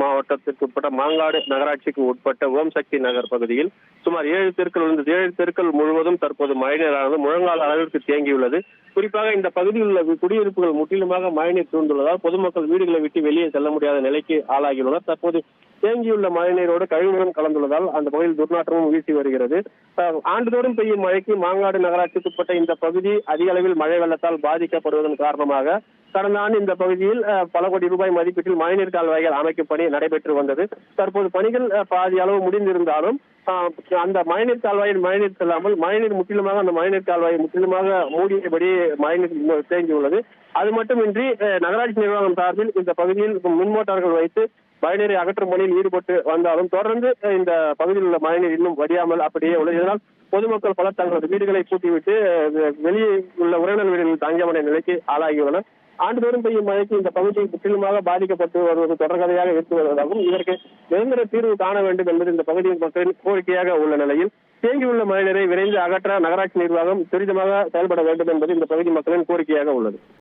மாவட்டத்திற்கு உட்பட்ட மாங்காடு நகராட்சிக்கு உட்பட்ட ஓம் சக்தி நகர் பகுதியில் சுமார் 7 தெருக்கள் முழுவதும் தற்போது மழைநீரானது முழங்கால் அளவிற்கு தேங்கியுள்ளது. குறிப்பாக இந்த பகுதியில் உள்ள குடியிருப்புகள் முற்றிலுமாக மழைநீர் சூழ்ந்துள்ளதால் பொதுமக்கள் வீடுகளை விட்டு வெளியே செல்ல முடியாத நிலைக்கு ஆளாகியுள்ளனர். தற்போது தேங்கியுள்ள மழைநீரோடு கழிவுநீரும் கலந்துள்ளதால் அந்த பகுதியில் துர்நாற்றமும் வீசி வருகிறது. ஆண்டுதோறும் பெய்யும் மழைக்கு மாங்காடு நகராட்சிக்கு உட்பட்ட இந்த பகுதி அதிக அளவில் மழை வெள்ளத்தால் பாதிக்கப்படுவதன் காரணமாக கடந்த ஆண்டு இந்த பகுதியில் பல கோடி ரூபாய் மதிப்பீட்டில் மழைநீர் கால்வாய்கள் அமைக்கும் பணி நடைபெற்று வந்தது. தற்போது பணிகள் பாதி அளவு முடிந்திருந்தாலும் அந்த மழைநீர் கால்வாயில் மழைநீர் செல்லாமல் மழைநீர் முற்றிலுமாக அந்த மழைநீர் கால்வாயை முற்றிலுமாக மூடியபடி மழைநீர் தேங்கியுள்ளது. அது மட்டுமின்றி நகராட்சி நிர்வாகம் சார்பில் இந்த பகுதியில் மின் மோட்டார்கள் வைத்து மழைநீரை அகற்றும் பணியில் ஈடுபட்டு வந்தாலும் தொடர்ந்து இந்த பகுதியில் உள்ள மழைநீர் இன்னும் வடியாமல் அப்படியே உள்ளது. இதனால் பொதுமக்கள் பலர் தங்களது வீடுகளை பூட்டிவிட்டு வெளியே உள்ள உறவினர் வீடுகளில் தஞ்சமடைய நிலைக்கு ஆளாகியுள்ளனர். ஆண்டுதோறும் பெய்யும் மழைக்கு இந்த பகுதி முற்றிலுமாக பாதிக்கப்பட்டு வருவது தொடர்கதையாக இருந்து வருவதாகவும் இதற்கு நிரந்தர தீர்வு காண வேண்டும் என்பது இந்த பகுதியின் மக்களின் கோரிக்கையாக உள்ள நிலையில் தேங்கியுள்ள மழைநீரை விரைந்து அகற்ற நகராட்சி நிர்வாகம் துரிதமாக செயல்பட வேண்டும் என்பது இந்த பகுதி மக்களின் கோரிக்கையாக உள்ளது.